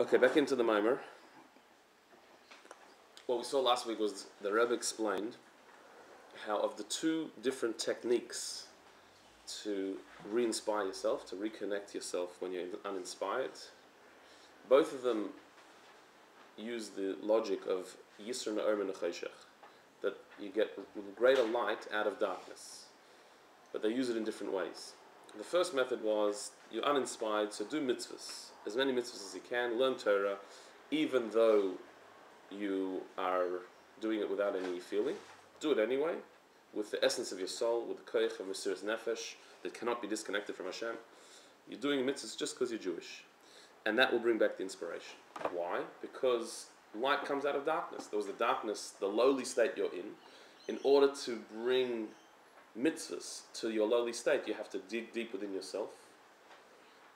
Okay, back into the maamar. What we saw last week was the Rebbe explained how of the two different techniques to re-inspire yourself, to reconnect yourself when you're uninspired, both of them use the logic of Yisr Na'or Min Cheshech, that you get greater light out of darkness. But they use it in different ways. The first method was you're uninspired, so do mitzvahs, as many mitzvahs as you can, learn Torah, even though you are doing it without any feeling. Do it anyway, with the essence of your soul, with the koich of Mesiras Nefesh that cannot be disconnected from Hashem. You're doing mitzvahs just because you're Jewish. And that will bring back the inspiration. Why? Because light comes out of darkness. There was the darkness, the lowly state you're in. In order to bring mitzvahs to your lowly state, you have to dig deep within yourself,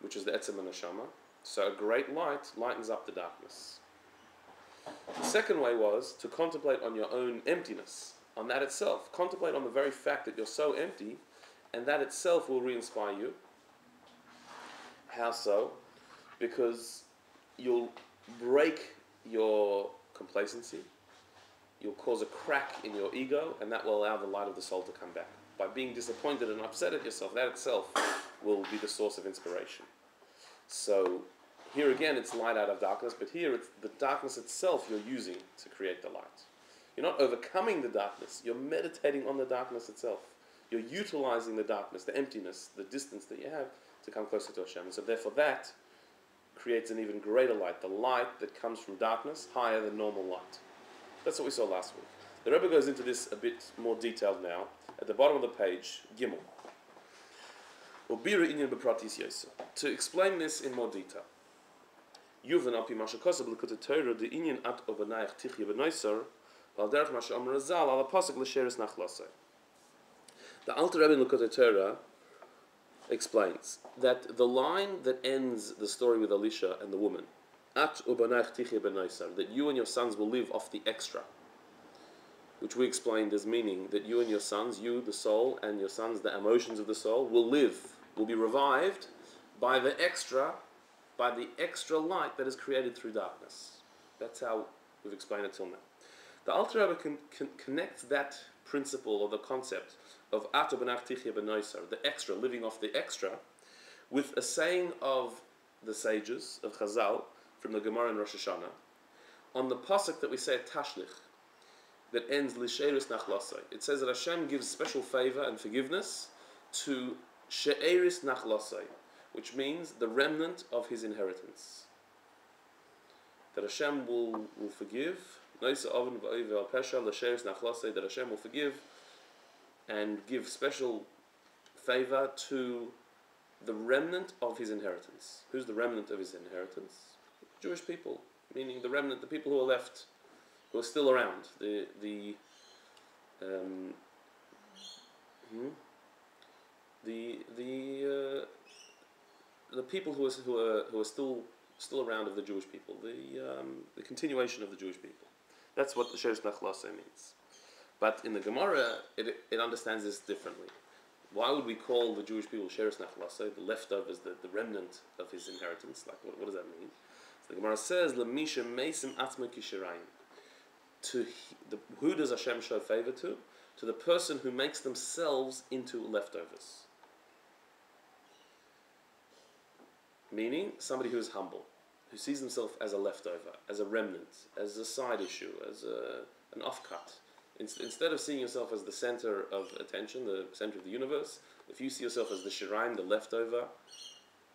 which is the etzem and neshama. So a great light lightens up the darkness. The second way was to contemplate on your own emptiness, on that itself. Contemplate on the very fact that you're so empty, and that itself will re-inspire you. How so? Because you'll break your complacency, you'll cause a crack in your ego, and that will allow the light of the soul to come back. By being disappointed and upset at yourself, that itself will be the source of inspiration. So here again, it's light out of darkness, but here it's the darkness itself you're using to create the light. You're not overcoming the darkness, you're meditating on the darkness itself. You're utilizing the darkness, the emptiness, the distance that you have to come closer to Hashem. And so therefore that creates an even greater light, the light that comes from darkness, higher than normal light. That's what we saw last week. The Rebbe goes into this a bit more detailed now. At the bottom of the page, Gimel. To explain this in more detail. The Alter Rebbe in Likutei Torah explains that the line that ends the story with Elisha and the woman, that you and your sons will live off the extra, which we explained as meaning that you and your sons, you, the soul, and your sons, the emotions of the soul, will be revived by the extra light that is created through darkness. That's how we've explained it till now. The Alter Rebbe can connect that principle or the concept of the extra, living off the extra, with a saying of the sages, of Chazal, from the Gemara in Rosh Hashanah, on the pasuk that we say at Tashlich, that ends L'She'eris Nachlasai. It says that Hashem gives special favor and forgiveness to She'eris Nachlasai, which means the remnant of his inheritance. That Hashem will forgive, that Hashem will forgive and give special favor to the remnant of his inheritance. Who's the remnant of his inheritance? Jewish people, meaning the remnant, the people who are left, who are still around, the people who are still around of the Jewish people, the continuation of the Jewish people. That's what the She'eris Nachlasei means. But in the Gemara, it understands this differently. Why would we call the Jewish people She'eris Nachlasei, the leftovers, the remnant of his inheritance? Like, what does that mean? So the Gemara says, "L'misha meisim atzma kishirayim." Who does Hashem show favor to? To the person who makes themselves into leftovers. Meaning, somebody who is humble, who sees himself as a leftover, as a remnant, as a side issue, as an offcut. Instead of seeing yourself as the center of attention, the center of the universe, if you see yourself as the shirayim, the leftover,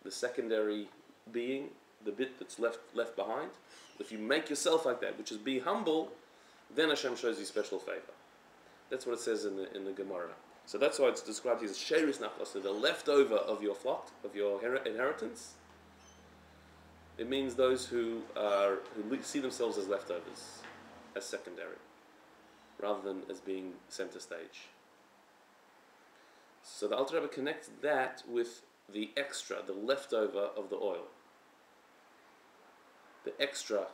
the secondary being, the bit that's left behind, if you make yourself like that, which is be humble, then Hashem shows you special favor. That's what it says in the Gemara. So that's why it's described as She'eris Nachlasei, the leftover of your flock, of your inheritance. It means those who see themselves as leftovers, as secondary, rather than as being center stage. So the Alter Rebbe connects that with the extra, the leftover of the oil. The extra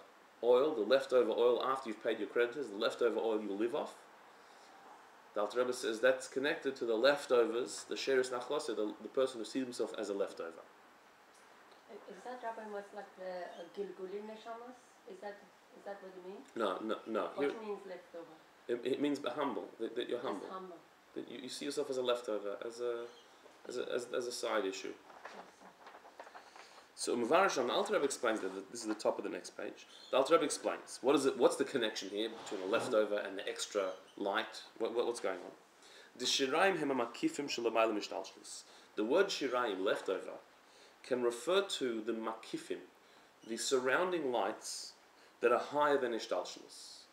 oil, the leftover oil after you've paid your creditors, the leftover oil you live off. The Alter Rebbe says that's connected to the leftovers, the She'eris Nachlasei, the person who sees himself as a leftover. Is that, Rabbi, what's like the Gilguli Neshamas? Is that what you mean? No. What means leftover? It means humble, that you're humble. Just humble. That you see yourself as a leftover, as a side issue. So Muvarasham, the Alter Rebbe explains that this is the top of the next page. The Alter Rebbe explains what's the connection here between the leftover and the extra light. What's going on? The shirayim hema makifim shelamayla mishtalshlis. The word shirayim, leftover, can refer to the makifim, the surrounding lights that are higher than ishtalshlis.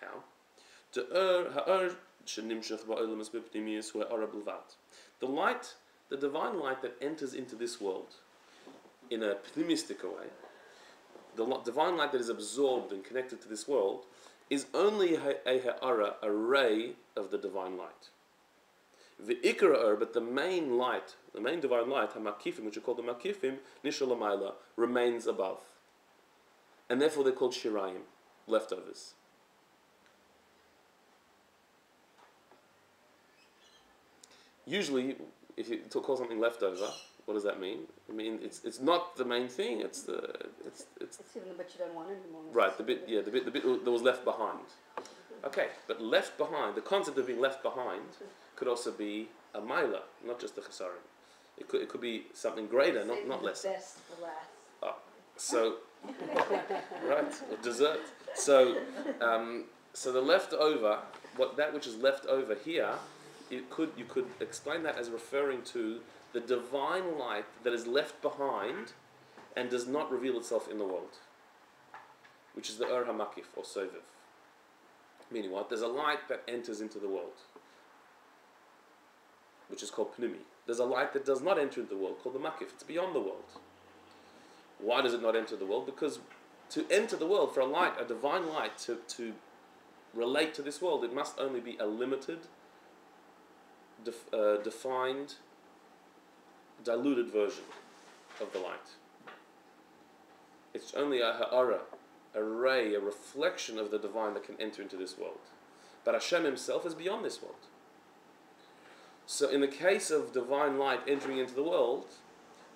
How? The light, the divine light that enters into this world in a pnimistic way, the divine light that is absorbed and connected to this world, is only a ray of the divine light. The ikra, but the main light, the main divine light, hamakifim, which are called the makifim, nishalamayla, remains above. And therefore they're called shirayim, leftovers. Usually, if you call something leftover, what does that mean? I mean, it's not the main thing. It's even the bit you don't want anymore. Right, the bit that was left behind. Okay, but left behind, the concept of being left behind could also be a maila, not just the chesarim. It could be something greater, not less. Best for last. Oh, so right, or dessert. So the leftover, that which is left over here, you could explain that as referring to the divine light that is left behind and does not reveal itself in the world, which is the Ur HaMakif or Soviv. Meaning what? There's a light that enters into the world, which is called Pnimi. There's a light that does not enter into the world called the Makif. It's beyond the world. Why does it not enter the world? Because to enter the world, for a divine light to relate to this world, it must only be a limited, defined, diluted version of the light. It's only a ha'ara, a ray, a reflection of the divine that can enter into this world. But Hashem himself is beyond this world. So in the case of divine light entering into the world,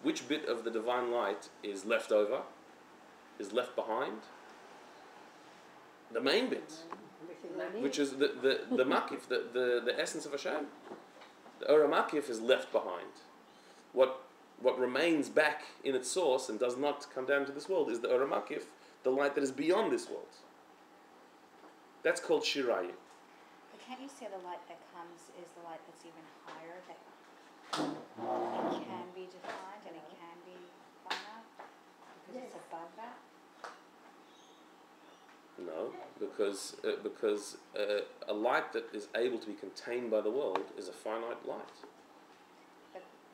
which bit of the divine light is left over, is left behind? The main bit, which is the makif, the essence of Hashem. The Ur HaMakif is left behind. What remains back in its source and does not come down to this world is the Ur HaMakif, the light that is beyond this world. That's called Shirayim. But can't you say the light that comes is the light that's even higher, that it can be defined and it can be finite because it's above that? No, because a light that is able to be contained by the world is a finite light.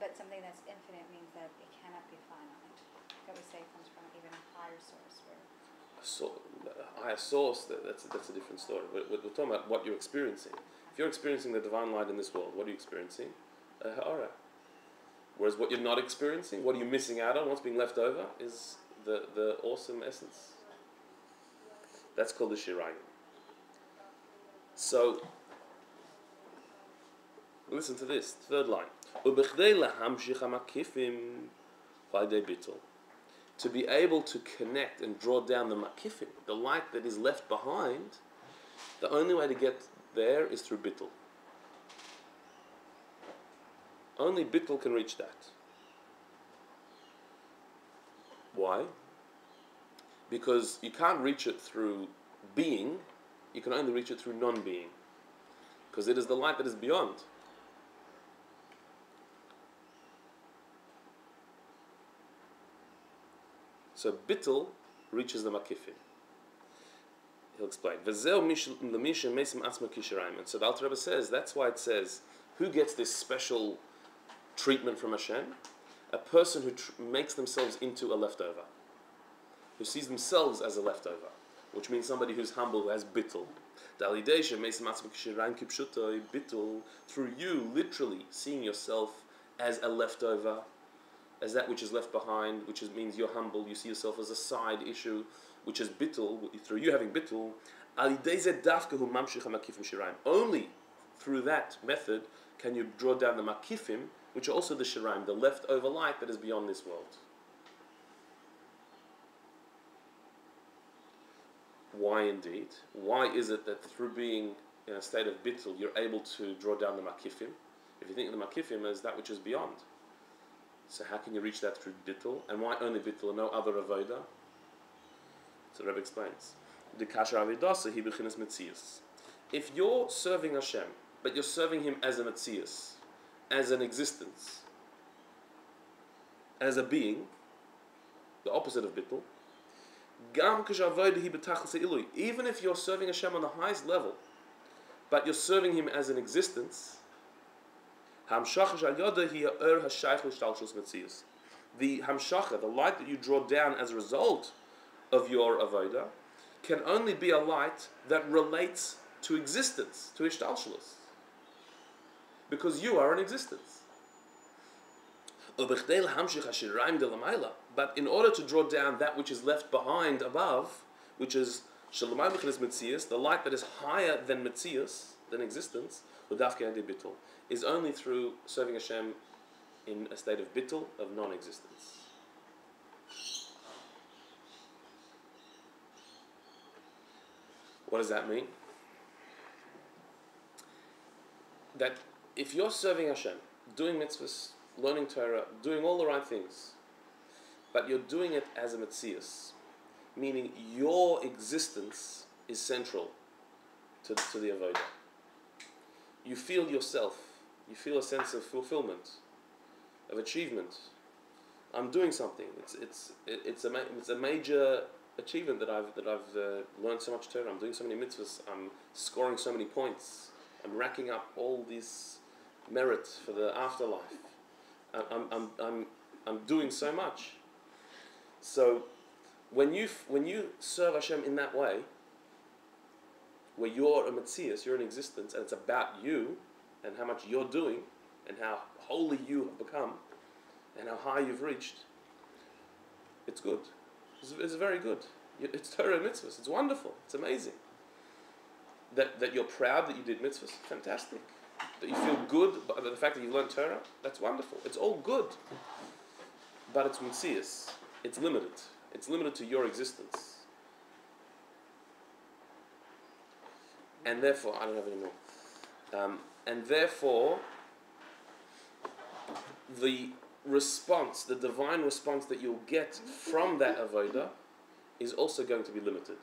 But something that's infinite means that it cannot be finite. That we say comes from an even higher source. A higher source, that's a different story. We're talking about what you're experiencing. If you're experiencing the divine light in this world, what are you experiencing? A ha'ara. Whereas what you're not experiencing, what are you missing out on, what's being left over, is the awesome essence. That's called the Shirayim. So, listen to this, third line. To be able to connect and draw down the makifim, the light that is left behind, the only way to get there is through bittul. Only bittul can reach that. Why? Because you can't reach it through being, you can only reach it through non-being. Because it is the light that is beyond. So bittul reaches the makifim. He'll explain. And so the Alter Rebbe says, that's why it says, who gets this special treatment from Hashem? A person who makes themselves into a leftover. Who sees themselves as a leftover. Which means somebody who's humble, who has bittul. Bittul, through you literally seeing yourself as a leftover, as that which is left behind, which means you're humble, you see yourself as a side issue, which is bittul, through you having bittul, only through that method can you draw down the makifim which are also the shiraim, the leftover light that is beyond this world. Why indeed? Why is it that through being in a state of bittul, you're able to draw down the makifim? If you think of the makifim as that which is beyond, so how can you reach that through bittul? And why only bittul and no other avoda? So Rebbe explains. The kasher avidasa hi b'chinas metzias. If you're serving Hashem, but you're serving Him as a metzias, as an existence, as a being, the opposite of bittul. Even if you're serving Hashem on the highest level, but you're serving Him as an existence, the hamshacha, the light that you draw down as a result of your avodah, can only be a light that relates to existence, to ishtalshalos, because you are an existence. But in order to draw down that which is left behind above, which is Shalomai B'chinas Metzias, the light that is higher than Metzias, than existence, is only through serving Hashem in a state of bittul, of non-existence. What does that mean? That if you're serving Hashem, doing mitzvahs, learning Torah, doing all the right things, but you're doing it as a metzias, meaning your existence is central to the avodah. You feel yourself. You feel a sense of fulfillment, of achievement. I'm doing something. It's a major achievement that I've learned so much Torah. I'm doing so many mitzvahs. I'm scoring so many points. I'm racking up all this merit for the afterlife. I'm doing so much. So when you serve Hashem in that way, where you're a metzias, you're an existence, and it's about you and how much you're doing and how holy you have become and how high you've reached, it's good. It's very good. It's Torah mitzvahs. It's wonderful. It's amazing. That you're proud that you did mitzvahs, fantastic. That you feel good about the fact that you learned Torah, that's wonderful. It's all good. But it's metzias. It's limited. It's limited to your existence. And therefore, I don't have any more. And therefore, the response, the divine response that you'll get from that avodah is also going to be limited.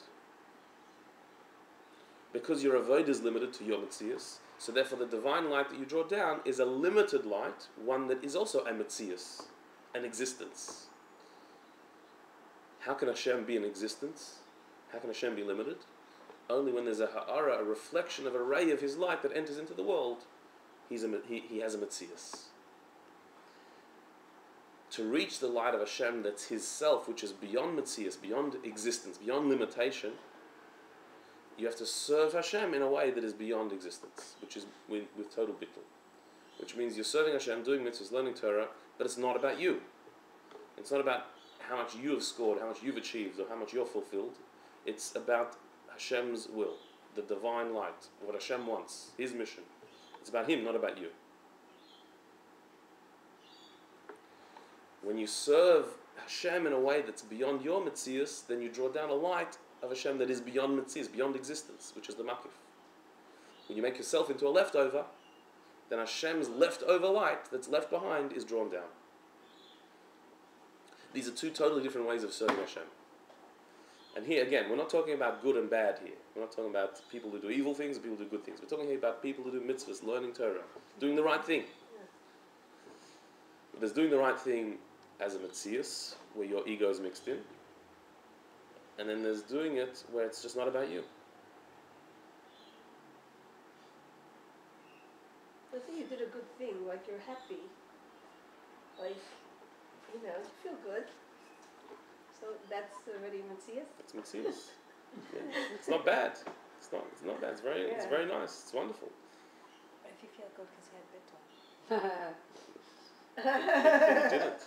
Because your avodah is limited to your metzias, so therefore the divine light that you draw down is a limited light, one that is also a metzias, an existence. How can Hashem be an existence? How can Hashem be limited? Only when there's a ha'ara, a reflection of a ray of His light that enters into the world, he has a metzias. To reach the light of Hashem that's His self, which is beyond metzias, beyond existence, beyond limitation, you have to serve Hashem in a way that is beyond existence, which is with total bittul. Which means you're serving Hashem, doing mitzvahs, learning Torah, but it's not about you. It's not about how much you have scored, how much you've achieved, or how much you're fulfilled. It's about Hashem's will, the divine light, what Hashem wants, His mission. It's about Him, not about you. When you serve Hashem in a way that's beyond your metzias, then you draw down a light of Hashem that is beyond metzias, beyond existence, which is the makif. When you make yourself into a leftover, then Hashem's leftover light that's left behind is drawn down. These are two totally different ways of serving Hashem. And here again, we're not talking about good and bad here. We're not talking about people who do evil things and people who do good things. We're talking here about people who do mitzvahs, learning Torah, doing the right thing. There's doing the right thing as a metzias, where your ego is mixed in. And then there's doing it where it's just not about you. I think you did a good thing, like you're happy. Like, you feel good. So that's already Metzias? It's Metzias. Yeah. It's not bad. It's not bad. It's very nice. It's wonderful. But if you feel good because you had bittul. You did it.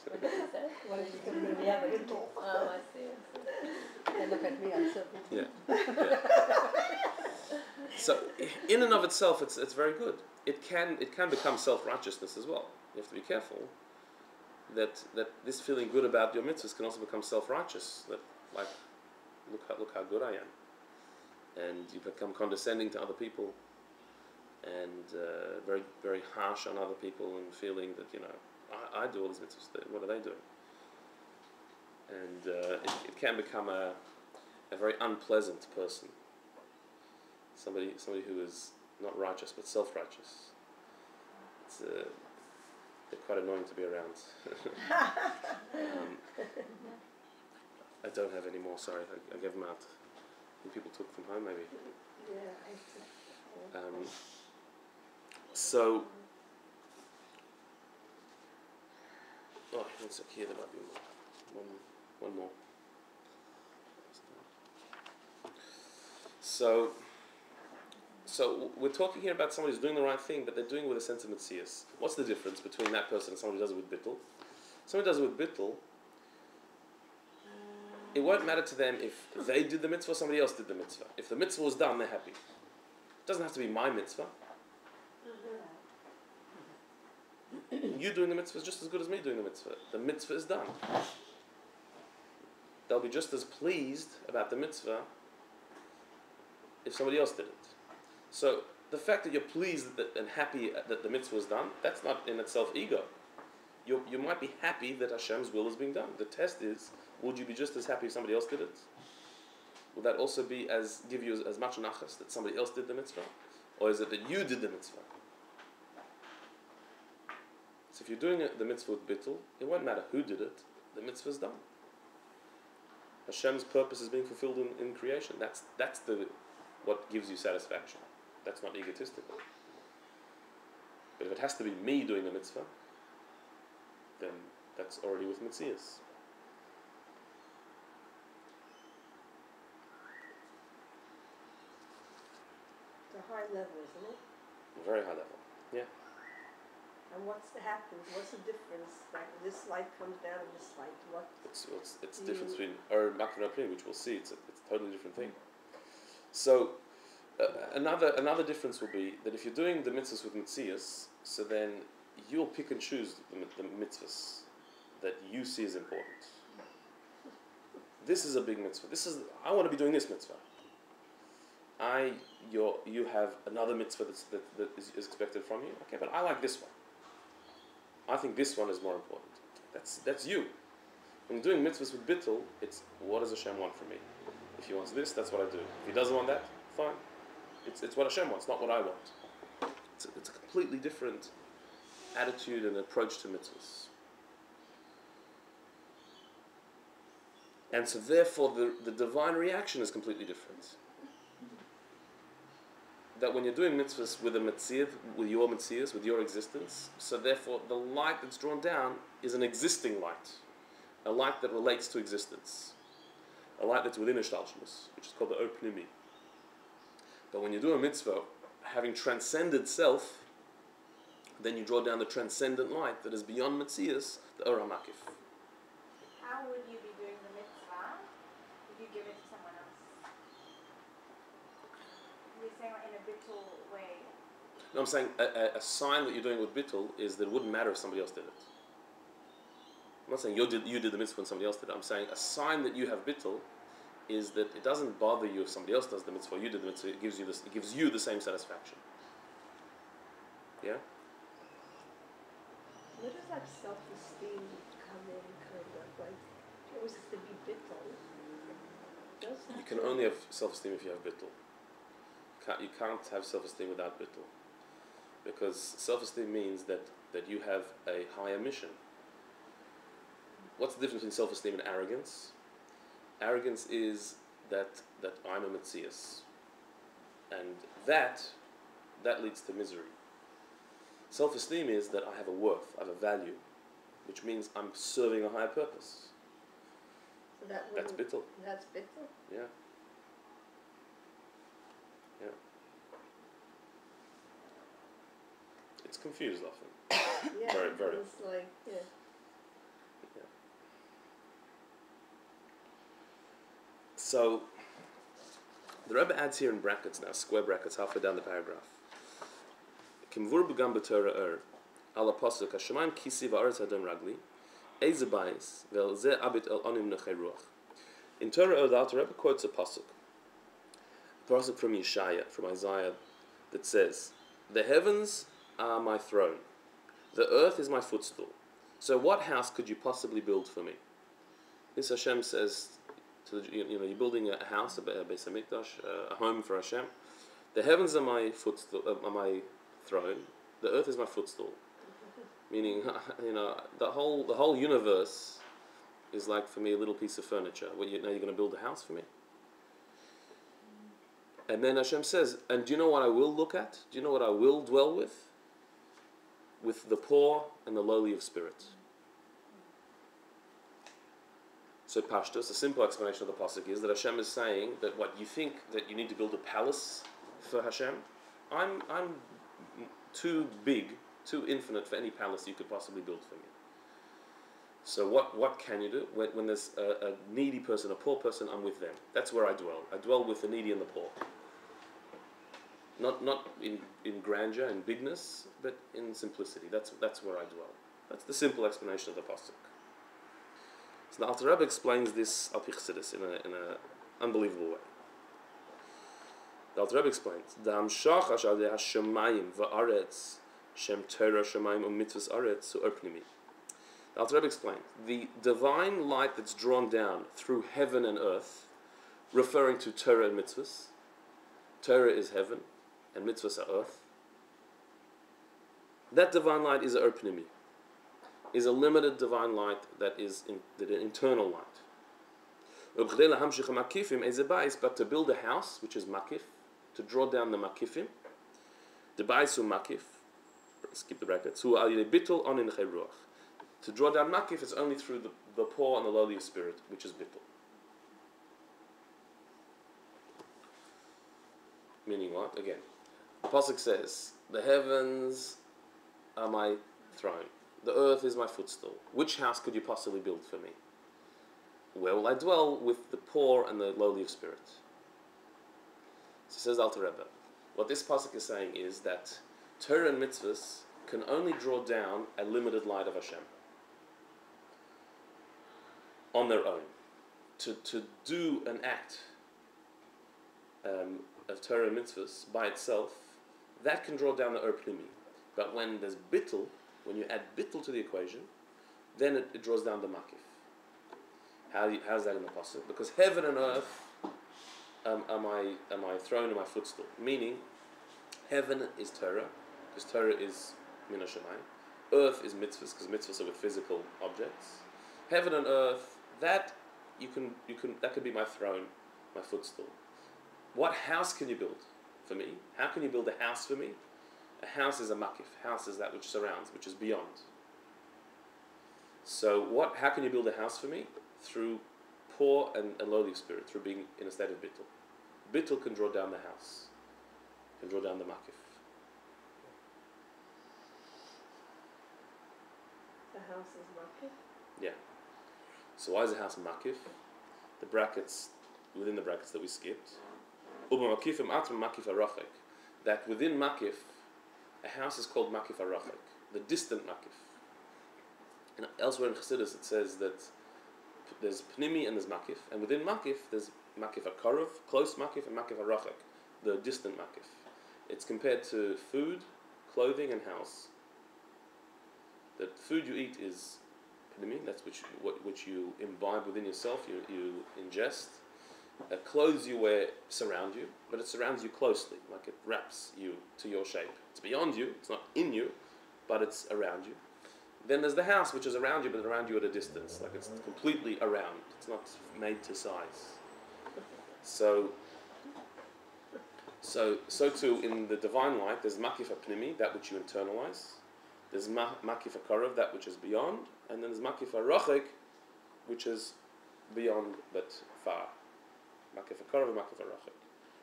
What is it going to be a bittul? Oh, I see. Then look at me, I'm so bittul. Yeah. So in and of itself, it's very good. It can become self-righteousness as well. have to be careful that this feeling good about your mitzvahs can also become self-righteous. That, like, look how good I am, and you become condescending to other people, and very very harsh on other people, and feeling that I do all these mitzvahs. What are they doing? And it can become a very unpleasant person. Somebody who is not righteous but self-righteous. They're quite annoying to be around. I don't have any more. Sorry, I gave them out. I think people took them home, maybe. Yeah, So, one sec here. There might be one more. So we're talking here about somebody who's doing the right thing, but they're doing it with a sense of metzias. What's the difference between that person and somebody who does it with bittul? Somebody who does it with bittul, it won't matter to them if they did the mitzvah or somebody else did the mitzvah. If the mitzvah was done, they're happy. It doesn't have to be my mitzvah. You doing the mitzvah is just as good as me doing the mitzvah. The mitzvah is done. They'll be just as pleased about the mitzvah if somebody else did it. So the fact that you're pleased and happy that the mitzvah is done, that's not in itself ego. You might be happy that Hashem's will is being done. The test is, would you be just as happy if somebody else did it? Will that also give you as much nachas that somebody else did the mitzvah? Or is it that you did the mitzvah? So if you're doing the mitzvah with bittul, it won't matter who did it, the mitzvah is done. Hashem's purpose is being fulfilled in creation. That's what gives you satisfaction. That's not egotistical. But if it has to be me doing the mitzvah, then that's already with mitzias. it's a high level, isn't it? Very high level. Yeah. And what's happens? What's the difference? Like this light comes down and this light. What? It's the difference between maamar and which we'll see. It's a totally different thing. So another difference will be that if you're doing the mitzvahs with mitzias, so then you'll pick and choose the mitzvahs that you see as important. This is a big mitzvah. I want to be doing this mitzvah. You have another mitzvah that is expected from you. Okay, but I like this one. I think this one is more important. That's you. When you're doing mitzvahs with bittul, it's what does Hashem want from me? If he wants this, that's what I do. If he doesn't want that, fine. It's what Hashem wants, not what I want. It's a completely different attitude and approach to mitzvahs. And so therefore the divine reaction is completely different. That when you're doing mitzvahs with a mitzvah, with your mitzvahs, with your existence, so therefore the light that's drawn down is an existing light. A light that relates to existence. A light that's within Ishtalshamus, which is called the Opnimi. But when you do a mitzvah, having transcended self, then you draw down the transcendent light that is beyond mitzvahs, the Or HaMakif. How would you be doing the mitzvah if you give it to someone else? You're saying in a bittul way. No, I'm saying a sign that you're doing with bittul is that it wouldn't matter if somebody else did it. I'm not saying you did the mitzvah and somebody else did it. I'm saying a sign that you have bittul is that it doesn't bother you if somebody else does the mitzvah or you did the mitzvah. It gives you the same satisfaction. Yeah? Where does that self-esteem come in, kind of? Like, it always has to be bittul. You can only have self-esteem if you have bittul. You can't have self-esteem without bittul. Because self-esteem means that you have a higher mission. What's the difference between self-esteem and arrogance? Arrogance is that I'm a metzias. And that leads to misery. Self-esteem is that I have a worth, I have a value, which means I'm serving a higher purpose. So that's bittul. That's bittul? Yeah. Yeah. It's confused often. Yeah, Very, very. it's like, yeah. Yeah. So, the Rebbe adds here in brackets now, square brackets, halfway down the paragraph. Kimvur b'gam b'Torah Ala pasuk Hashemayim kisi va'aretz adem ragli. Eze bayis vel ze abit el onim nechei ruach. In Torah, the Alter Rebbe quotes a pasuk from Yeshaya, from Isaiah, that says, "The heavens are my throne, the earth is my footstool. So what house could you possibly build for me?" This Hashem says to the, you're building a house, a Beis Hamikdash, a home for Hashem. The heavens are my footstool, are my throne. The earth is my footstool. Meaning, the whole universe is like for me a little piece of furniture. Now you're going to build a house for me. And then Hashem says, and do you know what I will look at? Do you know what I will dwell with? With the poor and the lowly of spirit. So Pashtus, a simple explanation of the pasuk is that Hashem is saying that what you think that you need to build a palace for Hashem, I'm too big, too infinite for any palace you could possibly build for me. So what can you do? When there's a needy person, a poor person, I'm with them. That's where I dwell. I dwell with the needy and the poor. Not in grandeur and bigness, but in simplicity. That's where I dwell. That's the simple explanation of the pasuk. So the Alter Rebbe explains this al pi chassidus in an unbelievable way. The Alter Rebbe explains, "The hamshach ashal hashemayim va'aretz shem Torah shemayim u'mitzvos aretz u'erpnimi." The Alter Rebbe explains, the divine light that's drawn down through heaven and earth, referring to Torah and mitzvahs. Torah is heaven, and mitzvahs are earth. That divine light is a erpnimi, is a limited divine light that is an internal light. But to build a house, which is makif, to draw down the makifim, the baisu makif, skip the brackets, who are bitul onin ruach. To draw down makif is only through the poor and the lowly of spirit, which is bittul. Meaning what? Again, the pasuk says, "The heavens are my throne, the earth is my footstool. Which house could you possibly build for me? Where will I dwell? With the poor and the lowly of spirit." So says Alter Rebbe, what this pasuk is saying is that Torah and mitzvahs can only draw down a limited light of Hashem on their own. To do an act of Torah and mitzvahs by itself, that can draw down the Pnimi. But when there's bittul, when you add bittul to the equation, then it draws down the makif. How's that in the pasuk? Because heaven and earth are my throne and my footstool. Meaning, heaven is Torah, because Torah is min hashemayim. Earth is mitzvahs, because mitzvahs are with physical objects. Heaven and earth, that could be my throne, my footstool. What house can you build for me? How can you build a house for me? A house is a makif. House is that which surrounds, which is beyond. So how can you build a house for me? Through poor and lowly spirit, through being in a state of bittul. Bittul can draw down the house, can draw down the makif. The house is makif? Yeah. So why is a house makif? The brackets, within the brackets that we skipped, that within makif, a house is called makif arachek, the distant makif. And elsewhere in Chassidus it says that there's pnimi and there's makif, and within makif there's makif akarov, close makif, and makif arachek, the distant makif. It's compared to food, clothing, and house. That food you eat is pnimi, that's which you imbibe within yourself, you ingest. Clothes you wear surround you, but it surrounds you closely, like it wraps you to your shape. It's beyond you, it's not in you, but it's around you. Then there's the house, which is around you, but around you at a distance, like it's completely around. It's not made to size. So too in the divine light, there's makif apnimi, that which you internalize. There's makif akarov, that which is beyond, and then there's makif arachek, which is beyond but far. Makif akarov and makif arachek.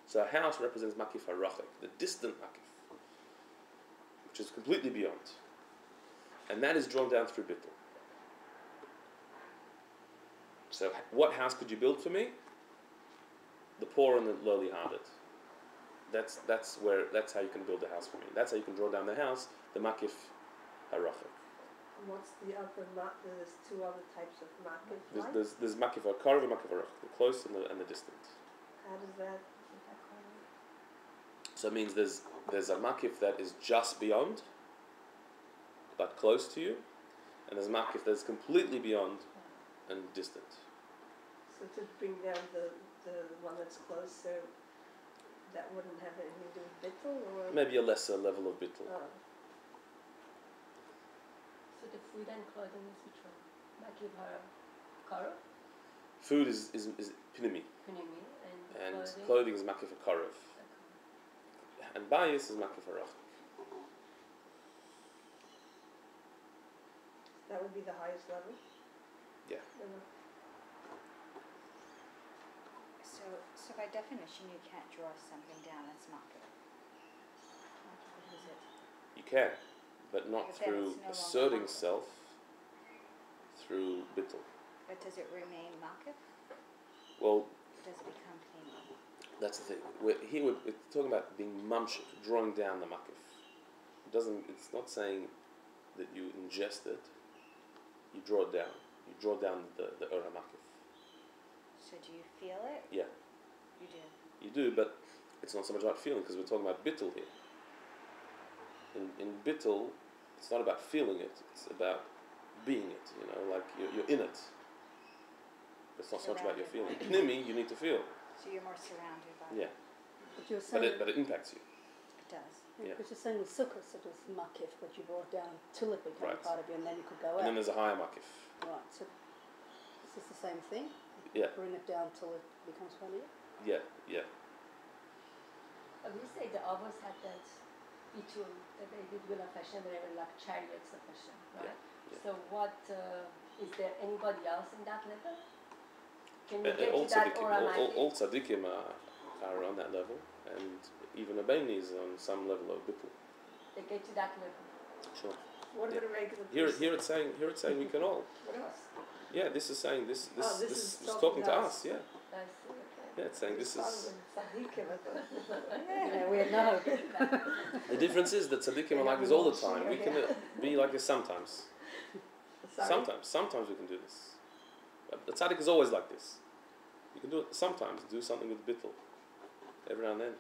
So a house represents makif arachek, the distant makif, which is completely beyond. And that is drawn down through bittul. So what house could you build for me? The poor and the lowly hearted. That's how you can build a house for me. That's how you can draw down the house, the makif harachik. And what's the other there's two other types of makif, right? There's makif hakarev and makif harachik, the close and the distant. How does that? So it means there's a makif that is just beyond, but close to you, and there's a makif that's completely beyond and distant. So to bring down the one that's closer, that wouldn't have anything to do with bittul, or? Maybe a lesser level of bittul. Oh. So the food and clothing is which one? Makif hakarev, Food is pinimi, pinimi, and clothing. clothing is makif hakarev, and bayis is makif harachik. That would be the highest level? Yeah. So by definition, you can't draw something down that's makif. What is it? You can, but not But then through it's no longer asserting makif. self through bittul. But does it remain makif? Well, Does it become pini? that's the thing. It's talking about being mamshik, drawing down the makif. It's not saying that you ingest it. You draw it down. You draw down the ora makif. So do you feel it? Yeah. You do. You do, but it's not so much about feeling, because we're talking about bittul here. In bittul, it's not about feeling it, it's about being it, like you're in it. It's not so much about your feeling. Pnimi, you need to feel. So you're more surrounded by Yeah. it. But you're saying, But it impacts you. It does. Yeah. but you're saying with sukkah it was makif, but you brought down till it became Right. part of you, and then you could go And then out. there's a higher makif. Right. So is this the same thing? Yeah. Bring it down till it becomes part of you. Yeah. We say the Avos had that bitul that they did will of Hashem, they were like chariots of Hashem, right? Yeah. So what is there anybody else in that level? Can you And get all to that tzaddikim, aura all tzaddikim are on that level, and even Rabbi is on some level of bittul. They get to that level. Sure. What about a regular Here person? it's saying we can all. What else? Yeah, this is saying this this is is talking to talking to us. Yeah. I see, okay. Yeah, it's saying this is. Yeah, we had no. The difference is that tzaddikim are like this all the time. We can be like this sometimes. Sometimes we can do this. But the tzaddik is always like this. You can do it sometimes. Do something with bittul. Every now and then.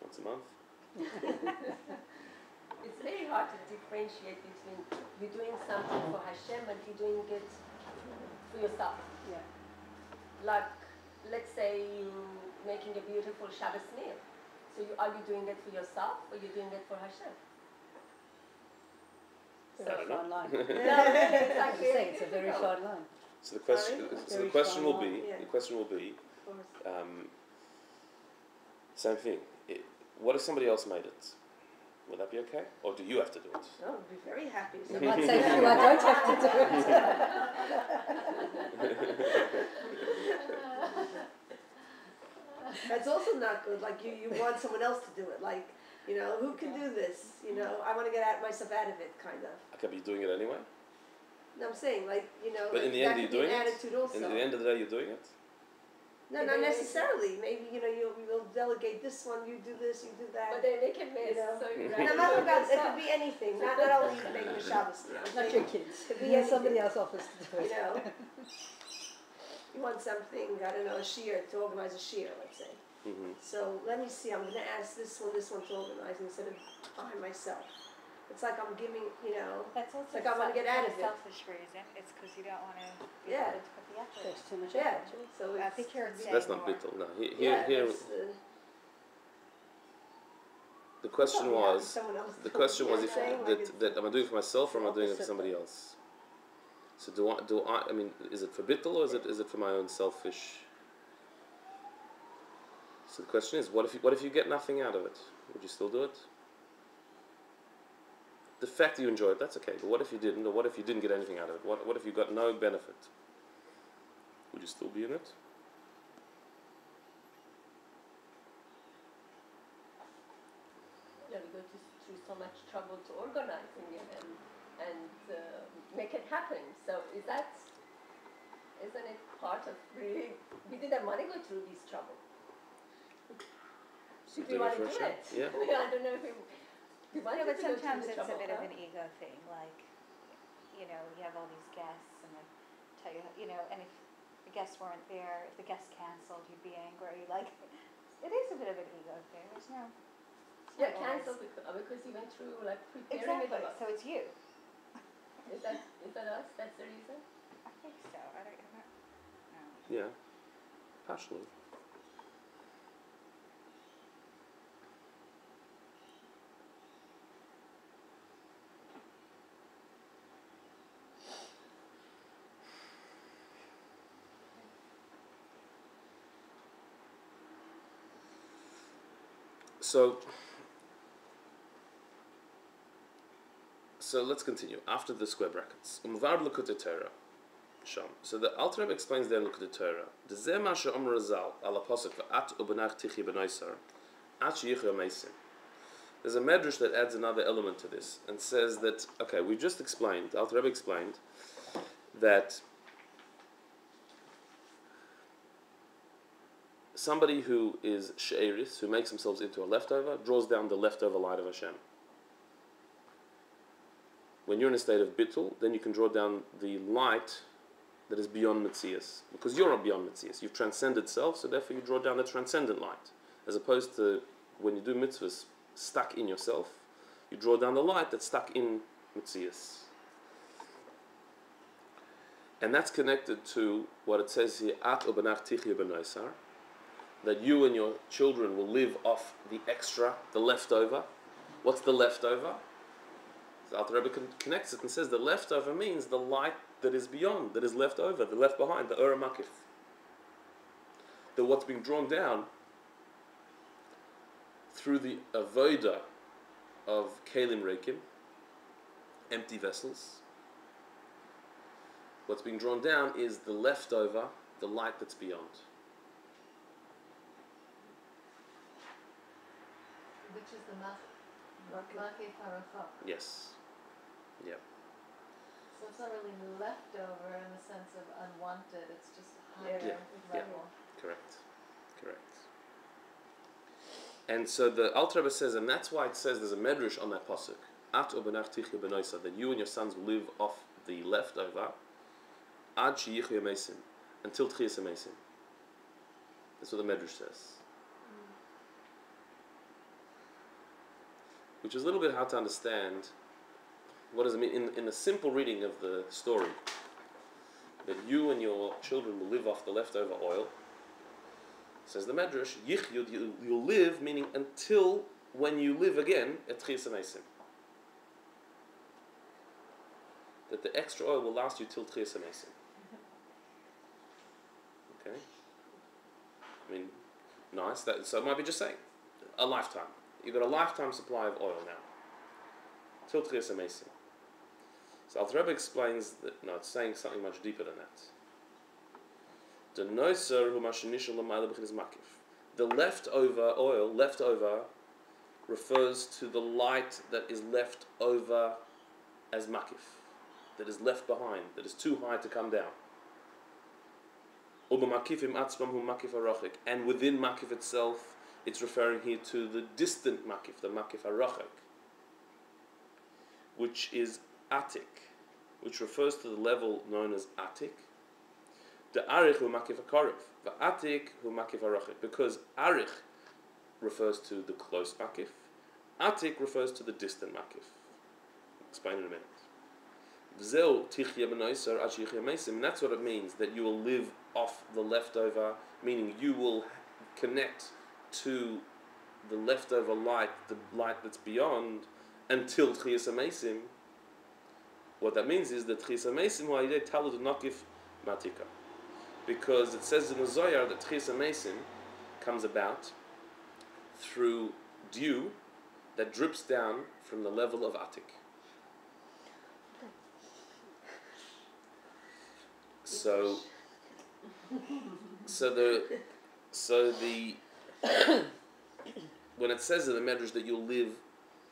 Once a month. It's very hard to differentiate between you doing something for Hashem and you doing it for yourself. Yeah. Like, let's say you making a beautiful Shabbos meal. So are you doing it for yourself or you doing it for Hashem? Very fine line. No, really, As exactly. you say, it's a very fine line. So the question. Sorry? So Very the question fine will line, be. yeah. The question will be. Of course. Same thing. What if somebody else made it? Would that be okay? Or do you have to do it? No, I'd be very happy. You might say to you, I don't have to do it. That's also not good. Like you want someone else to do it. Like, who can do this? I want to get myself out of it, kind of. I could be doing it anyway. No, I'm saying, like, But in the that end, you're could be doing an it. attitude also. In the end of the day, you're doing it. No, not necessarily. Maybe, you'll delegate this one, you do this, you do that. But they make a mess. So you No, I'm not about, it could be anything. Not only making a Shabbos meal. Not your kids. Could be Yeah, somebody anything. else offers to do it. You want something, I don't know, a shiur, to organize a shiur, let's say. Mm-hmm. So let me see, I'm going to ask this one to organize instead of by myself. It's like I'm giving, That's also Like I wanna get out of it. selfish reason. It's because you don't want to be Yeah. able to put the effort. Takes too much yeah. effort. So I it's, think you're saying That's not more. bittul. No. yeah, Here it's, the question probably having was. someone else The do it. question was Yeah, if saying like it's- that am I doing it for myself or am I doing it for Opposite somebody though. else? So I mean, is it for bittul or is it for my own selfish? So the question is, what if you get nothing out of it? Would you still do it? The fact that you enjoy it, that's okay. But what if you didn't, or what if you didn't get anything out of it? What if you got no benefit? Would you still be in it? We go through so much trouble to organizing it and make it happen. So isn't it part of really, we didn't want to go through this trouble. So We doing want it to for do a it. show? Yeah. I don't know if We No, wanted but to go to sometimes the it's a bit of Shabbat. an ego thing, like, you know, you have all these guests and they tell you know, and if the guests weren't there, if the guests canceled, you'd be angry. Like, it is a bit of an ego thing. There's no. it's Yeah, not always- cancel because you went through like preparing Exactly. it a lot. So it's you. Is that us? That's the reason? I think so. I'm not. No. Yeah, partially. So let's continue. After the square brackets. Umvar l'kutei Torah. Sham. So the Alter Rebbe explains there in l'kutei Torah. D'zeh ma she'omer Razal al ha'posuk v'at u'benach tichi b'noisar at she'yichu meisim. There's a medrash that adds another element to this and says that, okay, we just explained, Alter Rebbe explained that somebody who is she'eris, who makes themselves into a leftover, draws down the leftover light of Hashem. When you're in a state of bittul, then you can draw down the light that is beyond Metzias. Because you're not beyond Metzias. You've transcended self, so therefore you draw down the transcendent light. As opposed to when you do mitzvahs stuck in yourself, you draw down the light that's stuck in Metzias. And that's connected to what it says here, At u'benach tichya b'noisar, that you and your children will live off the extra, the leftover. What's the leftover? The Alter Rebbe connects it and says the leftover means the light that is beyond, that is left over, the left behind, the Ur Makif. That what's being drawn down through the avoda of Kelim Reikim, empty vessels, what's being drawn down is the leftover, the light that's beyond. Which is the Makif Harachah. Yes. Yeah. So it's not really leftover in the sense of unwanted, it's just higher Yeah. level. Correct. And so the Alter Rebbe says, and that's why it says there's a medrash on that pasuk, At u'benach tichya b'noisa, that you and your sons will live off the leftover, ad she'yichu yamesim, until tchias yamesim. That's what the medrash says. Which is a little bit hard to understand. What does it mean? In the simple reading of the story, that you and your children will live off the leftover oil, says the Medrash, Yichyud, you'll live, meaning until when you live again at Tchias HaMeisim. That the extra oil will last you till Tchias HaMeisim. Okay? I mean, nice. So it might be just saying, a lifetime. You've got a lifetime supply of oil now. Till Tchias HaMeisim. So Alter Rebbe explains that, no, it's saying something much deeper than that. The leftover oil, refers to the light that is left over as makif, that is left behind, that is too high to come down. And within makif itself, it's referring here to the distant makif, the makif harachik, which is atik, which refers to the level known as atik. The arich hu makif hakarev, the atik hu makif harachik, because arich refers to the close makif, atik refers to the distant makif. Explain in a minute. V'zeu tichya b'noisar ad she'yichya meisim, and that's what it means, that you will live off the leftover, meaning you will connect to the leftover light, the light that's beyond, until tchias hameisim. What that means is that tchias hameisim hu ayidei talud nakif matika, because it says in the Zohar that tchias hameisim comes about through dew that drips down from the level of atik. So the when it says in the Medrash that you'll live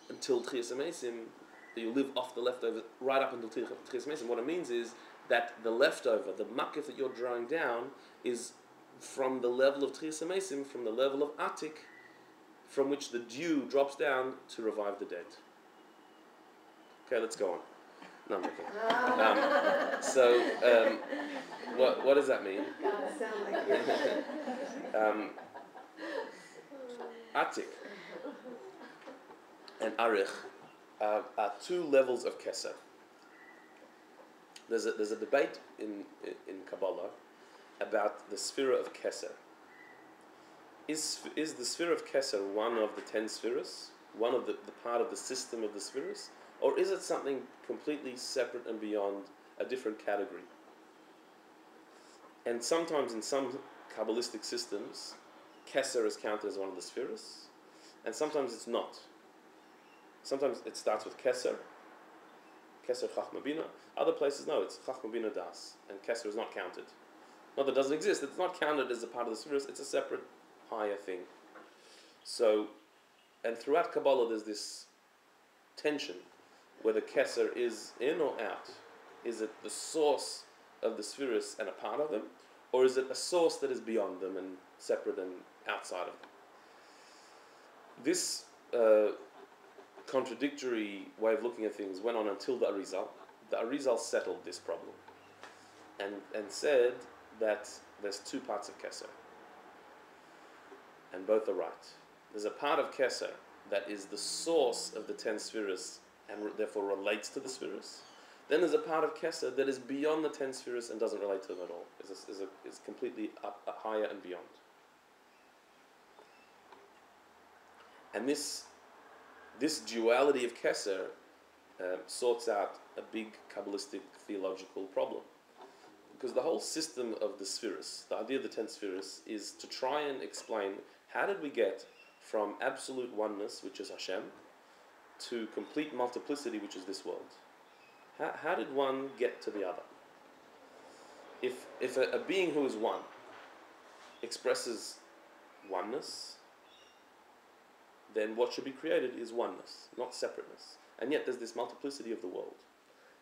until Tchias HaMeisim, that you'll live off the leftover right up until Tchias HaMeisim, what it means is that the leftover, the makif that you're drawing down, is from the level of Tchias HaMeisim, from the level of Atik, from which the dew drops down to revive the dead. Okay, let's go on. No, I'm joking. What does that mean? Sound like Atik and Arich are two levels of Keser. There's a debate in Kabbalah about the sphere of Keser. Is the sphere of Keser one of the 10 spheres, one of the part of the system of the spheres, or is it something completely separate and beyond, a different category? And sometimes in some Kabbalistic systems, Keser is counted as one of the spheres, and sometimes it's not. Sometimes it starts with Keser Chachma Bina. Other places, no, it's Chachma Bina Das, and Keser is not counted. Not that it doesn't exist, it's not counted as a part of the spheres, it's a separate, higher thing. So, and throughout Kabbalah there's this tension, whether Keser is in or out. Is it the source of the spheres and a part of them, or is it a source that is beyond them and separate and outside of them? This contradictory way of looking at things went on until the Arizal. The Arizal settled this problem and said that there's two parts of Keser, and both are right. There's a part of Keser that is the source of the 10 spheres and therefore relates to the spheres. Then there's a part of Keser that is beyond the 10 spheres and doesn't relate to them at all. Is completely up higher and beyond. And this duality of Keser sorts out a big Kabbalistic theological problem. Because the whole system of the spheres, the idea of the 10 spheres, is to try and explain how did we get from absolute oneness, which is Hashem, to complete multiplicity, which is this world. How did one get to the other? If a being who is one expresses oneness, then what should be created is oneness, not separateness. And yet there's this multiplicity of the world.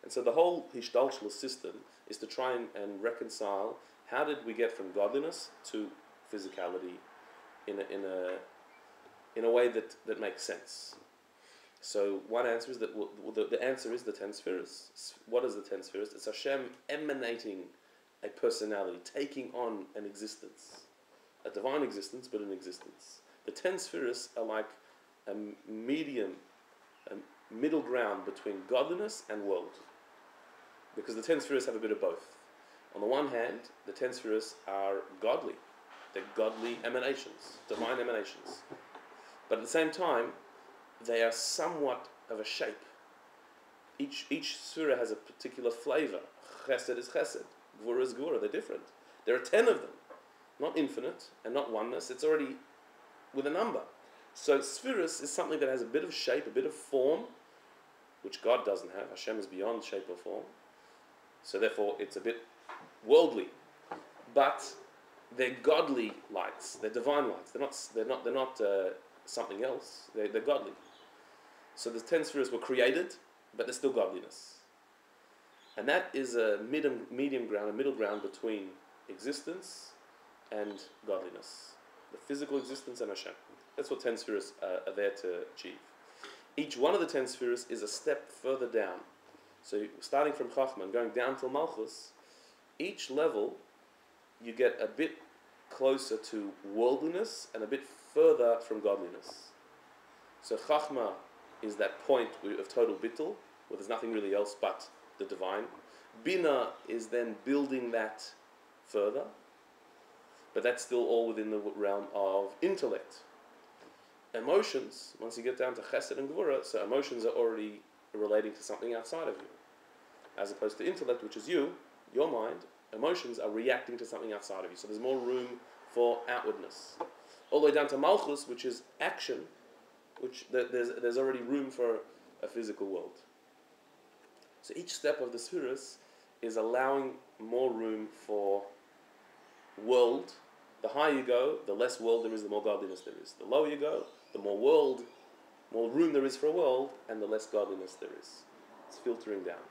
And so the whole Hishdalshlus system is to try and reconcile how did we get from godliness to physicality in a way that makes sense. So one answer is that the answer is the 10 spheres. What is the 10 spheres? It's Hashem emanating a personality, taking on an existence, a divine existence, but an existence. The 10 spheres are like a middle ground between godliness and world, because the 10 spheres have a bit of both. On the one hand, the 10 spheres are godly. They're godly emanations, divine emanations. But at the same time, they are somewhat of a shape. Each sphere has a particular flavor. Chesed is chesed. Gvura is gvura. They're different. There are 10 of them. Not infinite and not oneness. It's already with a number. So spheres is something that has a bit of shape, a bit of form, which God doesn't have. Hashem is beyond shape or form. So therefore it's a bit worldly. But they're godly lights. They're divine lights. They're not something else. They're godly. So the 10 spheres were created, but there's still godliness. And that is a medium ground, a middle ground between existence and godliness. The physical existence and Hashem. That's what 10 spheres are there to achieve. Each one of the 10 spheres is a step further down. So starting from Chachma and going down till Malchus, each level you get a bit closer to worldliness and a bit further from godliness. So Chachma is that point of total bittul, where there's nothing really else but the divine. Bina is then building that further, but that's still all within the realm of intellect. Emotions, once you get down to chesed and gvura, so emotions are already relating to something outside of you. As opposed to intellect, which is you, your mind, emotions are reacting to something outside of you. So there's more room for outwardness. All the way down to malchus, which is action, which there's already room for a physical world. So each step of the spheres is allowing more room for world. The higher you go, the less world there is, the more godliness there is. The lower you go, the more world, more room there is for a world, and the less godliness there is. It's filtering down.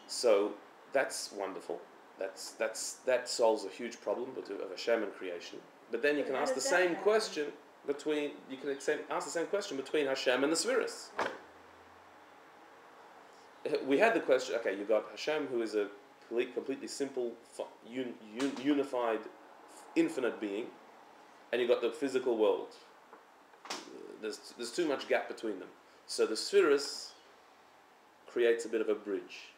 So that's wonderful. That solves a huge problem of Hashem and creation. But then you can ask the same question between Hashem and the spheres. we had the question, okay, you got Hashem, who is a completely simple, unified, infinite being, and you got the physical world. There's too much gap between them. So the spheres creates a bit of a bridge.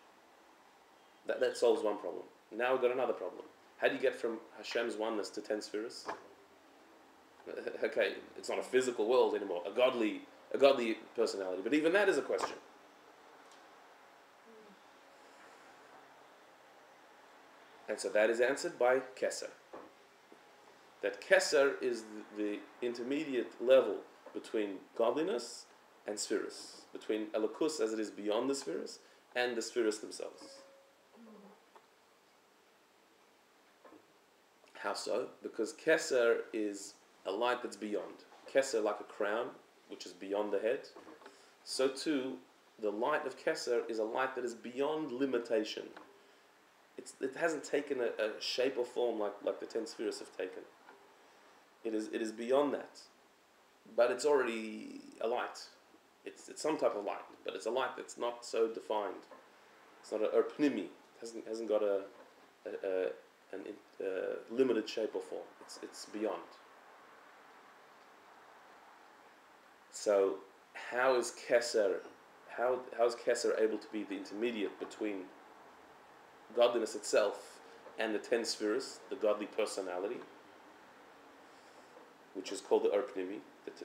That solves one problem. Now we've got another problem. How do you get from Hashem's oneness to 10 spheres? Okay, it's not a physical world anymore, a godly personality. But even that is a question. And so that is answered by Keser. That Keser is the intermediate level between godliness and spheres, between Elokus as it is beyond the spheres and the spheres themselves. How so? Because Keser is a light that's beyond. Keser, like a crown, which is beyond the head. So too, the light of Keser is a light that is beyond limitation. It hasn't taken a shape or form like the 10 spheres have taken. It is beyond that. But it's already a light. It's some type of light, but it's a light that's not so defined. It's not a pnimi. It hasn't got a limited shape or form. It's beyond. So how is Keser able to be the intermediate between godliness itself and the 10 spheres, the godly personality, which is called the Pnimi?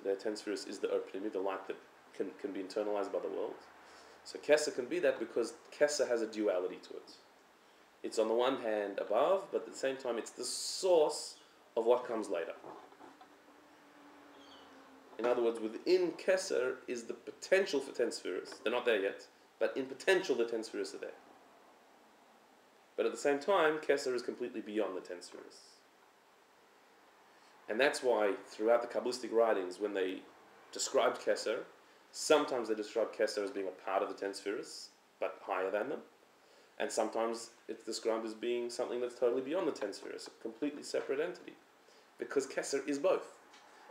The 10 spheres is the Pnimi, the light that can be internalized by the world. So Keser can be that because Keser has a duality to it. It's on the one hand above, but at the same time it's the source of what comes later. In other words, within Keser is the potential for 10 spheres. They're not there yet, but in potential the 10 spheres are there. But at the same time, Keser is completely beyond the 10 spheres. And that's why throughout the Kabbalistic writings, when they described Keser, sometimes they describe Keser as being a part of the 10 spheres, but higher than them. And sometimes it's described as being something that's totally beyond the 10 spheres, a completely separate entity. Because Keser is both.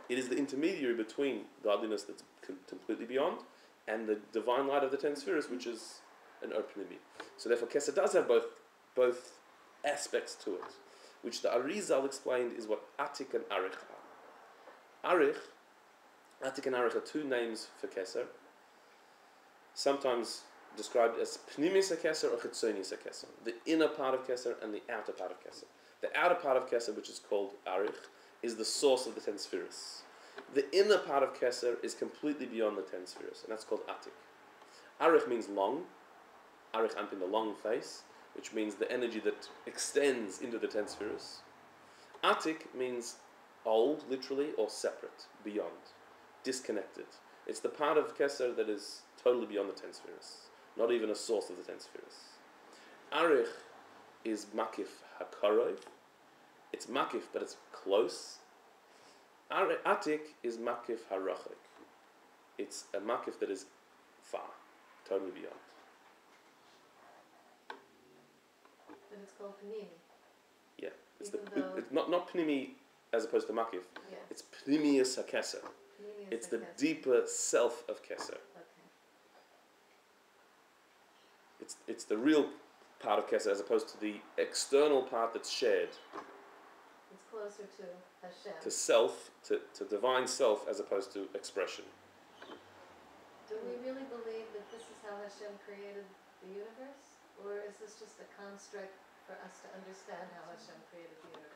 It is the intermediary between godliness that's completely beyond and the divine light of the 10 spheres, which is an Pnimi. So therefore Keser does have both aspects to it, which the Arizal explained is what Atik and Arich are. Atik and Arich are two names for Keser, sometimes described as Pnimis Keser or Chitzonis Keser, the inner part of Keser and the outer part of Keser. The outer part of Keser, which is called Arich, is the source of the 10 spheres. The inner part of Keser is completely beyond the 10 spheres, and that's called Atik. Arich means long, Arich Ampin, the long face, which means the energy that extends into the 10 spheres. Atik means old, literally, or separate, beyond, disconnected. It's the part of Keser that is totally beyond the 10 spheres, not even a source of the 10 spheres. Arich is Makif HaKarov. It's Makif, but it's close. Atik is Makif HaRachik. It's a Makif that is far, totally beyond. And it's called Panini. Yeah, it's Even not Pnimi as opposed to Makif. Yeah. It's Pnimius HaKeser. Panini is It's the Keser. deeper self of Keser. Okay. It's the real part of Keser as opposed to the external part that's shared It's closer to Hashem. to self, to divine self as opposed to expression. Do we really believe that this is how Hashem created the universe? Or is this just a construct for us to understand how Hashem created the universe?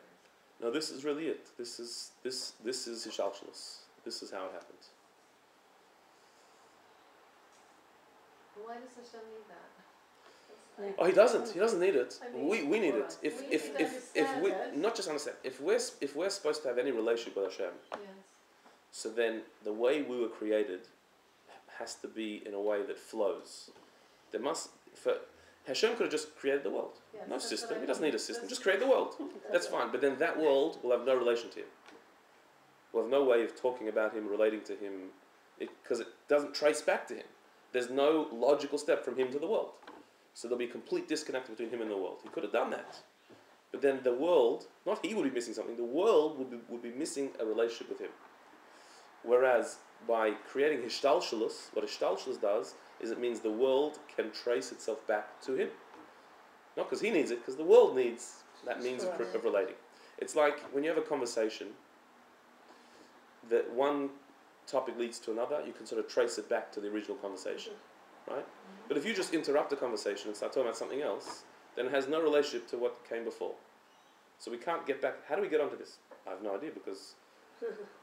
No, this is really it. This is Hishalshalos. This is how it happened. But why does Hashem need that? Oh, he doesn't. He doesn't need it. I mean, We need or it. us. If We need to we understand not just understand. If we're supposed to have any relationship with Hashem, Yes. so then the way we were created has to be in a way that flows. There must Hashem could have just created the world. Yes, No that's what system. I He doesn't mean. need a system. That's- Just create the world. That's fine. But then that world will have no relation to him. We'll have no way of talking about him, relating to him, because it doesn't trace back to him. There's no logical step from him to the world. So there'll be a complete disconnect between him and the world. He could have done that. But then the world, not he would be missing something, the world would be missing a relationship with him. Whereas by creating Hishtalshalus, what Hishtalshalus does is it means the world can trace itself back to him. Not because he needs it, because the world needs that means of relating. It's like when you have a conversation, that one topic leads to another, you can sort of trace it back to the original conversation, right? But if you just interrupt the conversation and start talking about something else, then it has no relationship to what came before. So we can't get back. How do we get onto this? I have no idea, because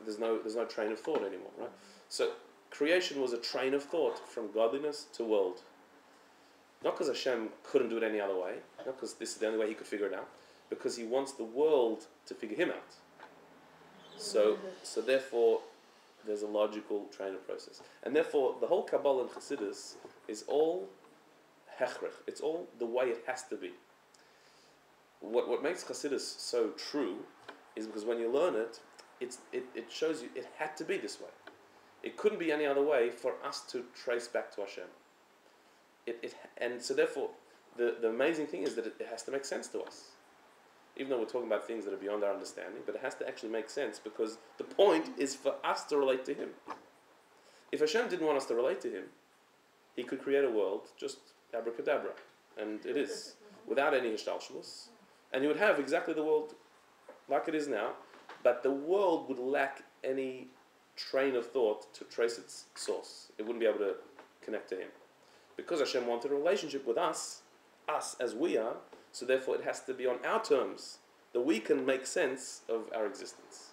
there's no train of thought anymore, right? So creation was a train of thought from godliness to world. Not because Hashem couldn't do it any other way, not because this is the only way he could figure it out, because he wants the world to figure him out. So therefore, there's a logical train of process. And therefore, the whole Kabbalah and Chassidus is all hechrich. It's all the way it has to be. What makes Chassidus so true is because when you learn it, it shows you it had to be this way. It couldn't be any other way for us to trace back to Hashem. And so therefore, the amazing thing is that it has to make sense to us. Even though we're talking about things that are beyond our understanding, but it has to actually make sense, because the point is for us to relate to him. If Hashem didn't want us to relate to him, he could create a world just abracadabra, and it is, without any hishtalshelus, and he would have exactly the world like it is now, but the world would lack any train of thought to trace its source. It wouldn't be able to connect to him. Because Hashem wanted a relationship with us as we are, so therefore it has to be on our terms, that we can make sense of our existence.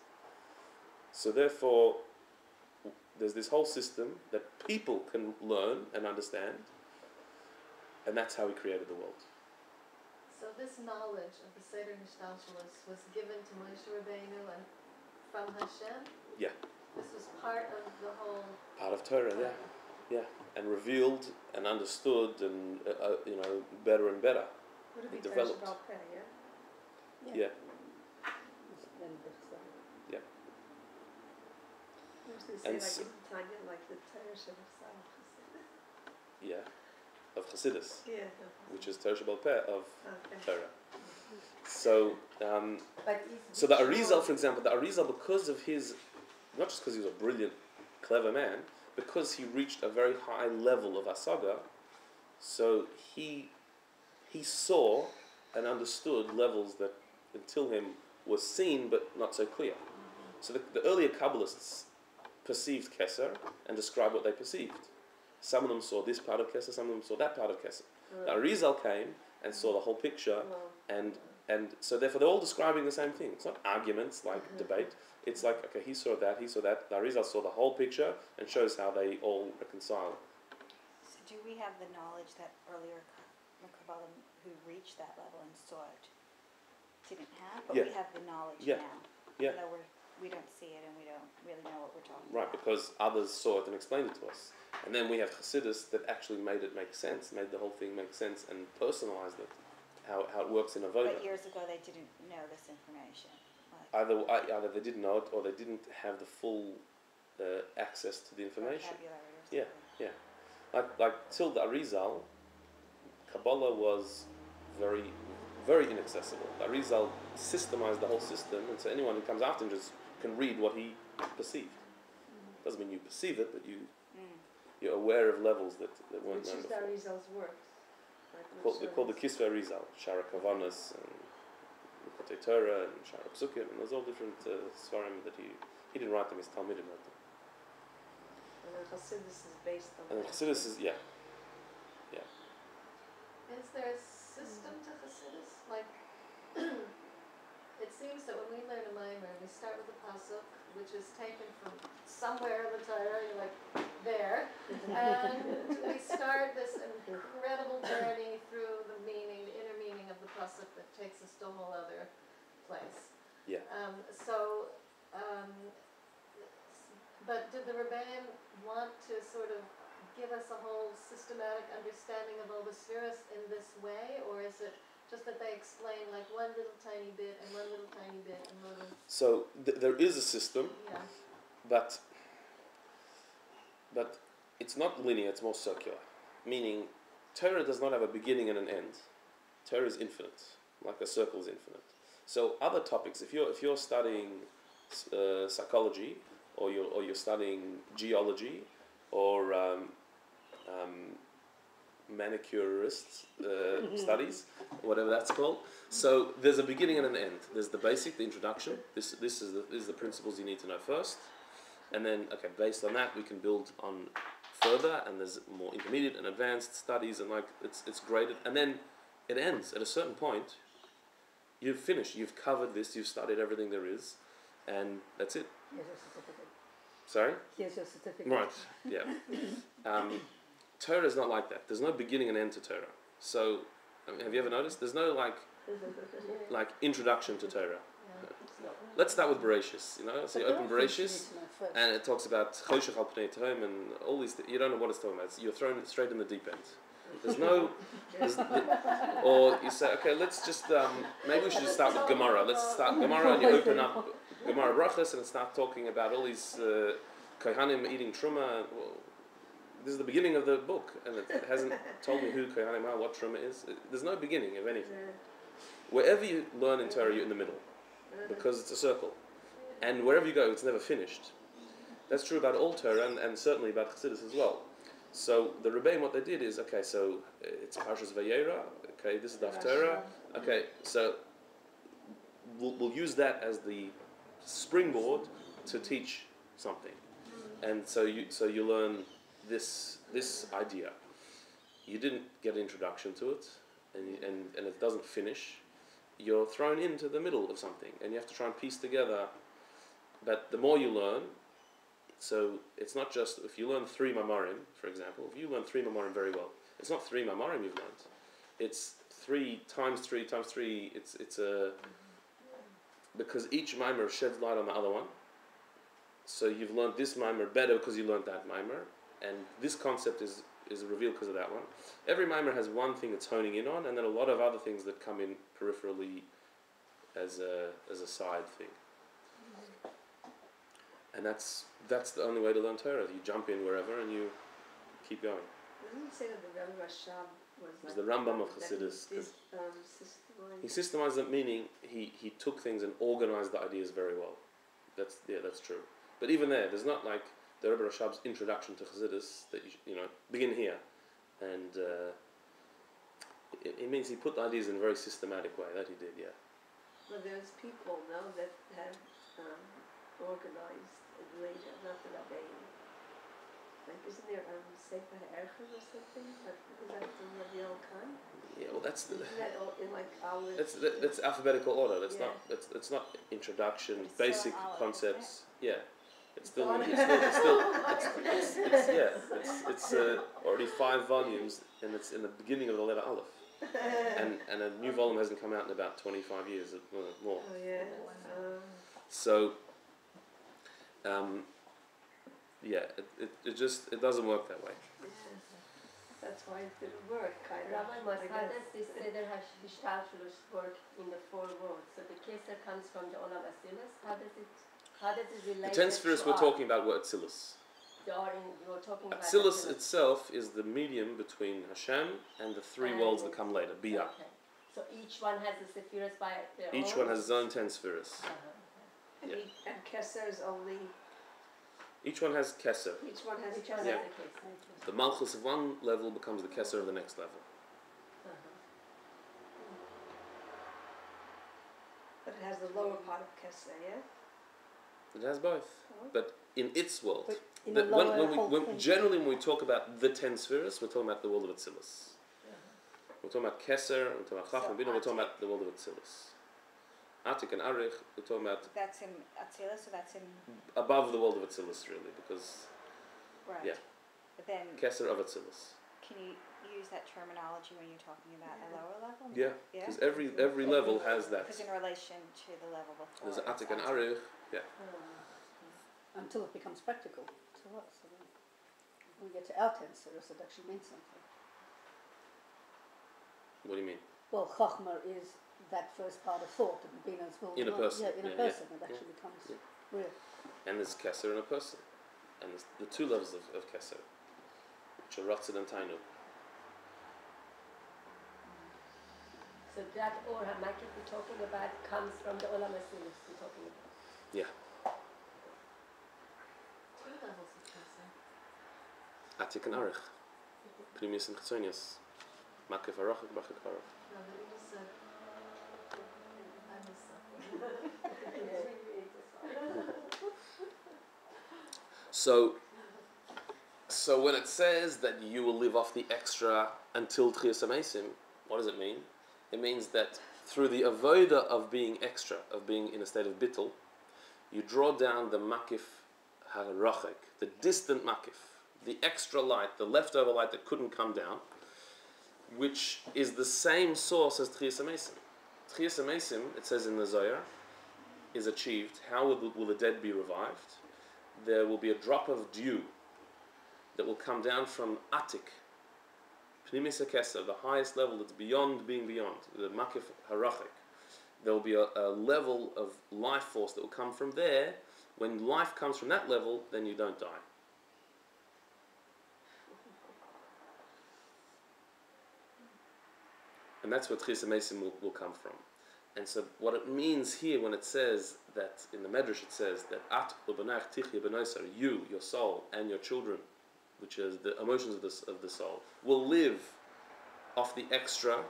So therefore, there's this whole system that people can learn and understand, and that's how he created the world. So this knowledge of the Seder Nishtalshalos was given to Moshe Rabbeinu and from Hashem? Yeah. This was part of the whole... Part of Torah, yeah. And revealed and understood and, better and better. Would it be developed. Veisha Achas, yeah? Yeah. They And say like in Tanya, like the Torah Shabbat. Yeah. Of Chassidus, Yeah. which is Torah Shabbat Peh of Okay. Torah. So, so the Arizal, for example, because of his, not just because he was a brilliant, clever man, because he reached a very high level of asaga, so he saw and understood levels that until him was seen but not so clear. So the earlier Kabbalists perceived Keser and described what they perceived. Some of them saw this part of Keser, some of them saw that part of Keser. The Arizal came and saw the whole picture, and so therefore they're all describing the same thing. It's not arguments like debate. It's like, okay, he saw that. The Arizal saw the whole picture and shows how they all reconcile. So do we have the knowledge that earlier Kabbalah who reached that level and saw it didn't have? But Yeah. we have the knowledge Yeah. now. Yeah. Even though we don't see it and we don't really know what we're talking Right, about. because others saw it and explained it to us. And then we have Chassidus that actually made it make sense, made the whole thing make sense and personalized it, how it works in Avodah. But years ago they didn't know this information. Like Either they didn't know it or they didn't have the full access to the information. vocabulary or Yeah, something. yeah. Like till the Arizal, Kabbalah was very, very inaccessible. The Arizal systemized the whole system, and so anyone who comes after him just can read what he perceived. Doesn't mean you perceive it, but you're aware of levels that weren't Which known is before. the Arizal's works. They're called the Kisvei Arizal, Shara Kavanas and Kote Torah and Shara Psukim, and there's all different svarim that he didn't write them, his Talmudim wrote them. And then Chassidus is based on And then that. Chassidus is, yeah. Is there a system to Chassidus? Like, it seems that when we learn a maamar, we start with the pasuk, which is taken from somewhere in the Torah, you're like, there, and we start this incredible journey through the meaning, the inner meaning of the pasuk that takes us to a whole other place. Yeah. But did the Rebbeim want to sort of give us a whole systematic understanding of all the spheres in this way, or is it just that they explain like one little tiny bit and one little tiny bit and one little... So there is a system, Yeah. but it's not linear, it's more circular. Meaning, Torah does not have a beginning and an end. Torah is infinite, like a circle is infinite. So other topics, if you're studying psychology, or you're studying geology, or manicurist studies, whatever that's called. So there's a beginning and an end. There's the basic, the introduction. This is the principles you need to know first, and then based on that we can build on further. And there's more intermediate and advanced studies, and like it's graded, and then it ends at a certain point. You've finished. You've covered this. You've studied everything there is, and that's it. Here's your certificate. Sorry? Here's your certificate. Right. Yeah. Torah is not like that. There's no beginning and end to Torah. So, have you ever noticed? There's no like introduction to Torah. Let's start with Bereshis. You know, so you open Bereshis, and it talks about Choshech al Pnei Tehom and all these. You don't know what it's talking about. You're thrown straight in the deep end. There's no, or you say, okay, let's just maybe we should just start with Gemara. Let's start Gemara, and you open up Gemara Brachas, and start talking about all these Kohanim eating truma. Well, this is the beginning of the book, and it hasn't told me who Kohanim are, what truma is. There's no beginning of anything. Wherever you learn in Torah, you're in the middle, because it's a circle, and wherever you go, it's never finished. That's true about all Torah, and certainly about Chassidus as well. So the Rebbe, what they did is, so it's Parshas Vayera, this is the Haftarah, so we'll use that as the springboard to teach something, and so you learn this idea. You didn't get an introduction to it, and it doesn't finish. You're thrown into the middle of something, and you have to try and piece together. But the more you learn, so it's not just if you learn 3 maamarim, for example. If you learn 3 maamarim very well, it's not 3 maamarim you've learned. It's 3 times 3 times 3. It's a because each maamar sheds light on the other one. So you've learned this maamar better because you learned that maamar, and this concept is revealed because of that one. Every maamar has one thing it's honing in on, and then a lot of other things that come in peripherally as a side thing. And that's the only way to learn Torah. You jump in wherever and you keep going. Doesn't it say that the Rabbi Rashab was the Rambam of Chassidus. He systemized it, meaning he took things and organized the ideas very well. That's true. But even there's not like the Rabbi Rashab's introduction to Chassidus that you begin here, and it means he put the ideas in a very systematic way. That he did, yeah. But there's people now that have organized it later, not the Rabbi. Like, isn't there Sefer Erchim or something? Is that from Rabbi Khan? Yeah, well, that's Isn't that all in like Aleph? that's alphabetical order. It's not introduction, It's basic still Aleph, concepts. Yeah, it's still already 5 volumes, and it's in the beginning of the letter Aleph. And a new volume hasn't come out in about 25 years more. Oh yeah. So, it doesn't work that way. That's why it didn't work, kind of. Rabbi, how does this Seder HaShtalshelut work in the 4 worlds? So the Keser comes from the Olam Atzilus. How does it relate? The 10 spheres we're talking about were Atzilus. You're talking about Atzilus itself is the medium between Hashem and the 3 worlds that come later, Biyah. Okay. So each one has the Sephiros by their own? Each one has its own 10 spheres. And Keser is only. Each one has Keser. Each one has Each one Keser. Yeah. has a Keser. The Malchus of one level becomes the Keser of the next level. But it has the lower part of Keser, yeah? It has both. But in its world. But in the lower Generally, when we talk about the 10 spheres, we're talking about the world of Atzilus. We're talking about Keser, we're talking about Chacham, we're talking about the world of Atzilus. Atik and Arich, we're talking about That's in Atzilus, so that's in above the world of Atzilus, really, because right. Yeah. But then Keser of Atzilus. can you use that terminology when you're talking about a lower level? Yeah, Yeah. because every level has that. Because in relation to the level before. There's it's Atik and Atzilus. Arich, until it becomes practical to us. So then when we get to our 10 spheres, it actually means something. What do you mean? Well, Chachma is that first part of thought, and Binah's will In a not. person, Yeah, in a yeah, person, yeah, it actually becomes yeah. real. And there's Keser in a person. And there's the 2 levels of Keser, which are Ratzin and Tainu. So that Or HaMakif we're talking about comes from the Olam Atzilus we're talking about. Yeah. 2 levels of Keser. Atik and Arich. Pnimius and Chitzonius. Makif Harachik, Makif Harach. No, but you just said, I missed something. So when it says that you will live off the extra until Tchias HaMeisim, what does it mean? It means that through the avoda of being extra, of being in a state of bittul, you draw down the makif harachik, the distant makif, the extra light, the leftover light that couldn't come down, which is the same source as Tchias HaMeisim. Tchias HaMeisim, it says in the Zohar, is achieved. How will the dead be revived? There will be a drop of dew that will come down from Atik, Pnimis HaKeser, the highest level that's beyond being beyond, the Makif Harachik. There will be a level of life force that will come from there. When life comes from that level, then you don't die. And that's where Tchias HaMeisim will come from. And so what it means here when it says that, in the Medrash it says that At u'banach tichya b'noisar, you, your soul, and your children, which is the emotions of the soul, will live off the extra,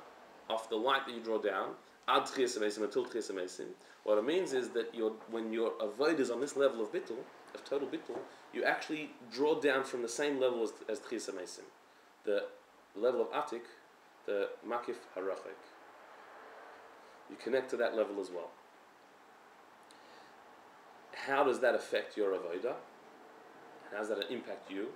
off the light that you draw down, ad Tchias HaMeisim, until Tchias HaMeisim. What it means is that when your avoid is on this level of bittul, of total bittul, you actually draw down from the same level as Tchias HaMeisim, the level of Atik, the Makif Harachik. You connect to that level as well. How does that affect your avodah? How does that impact you?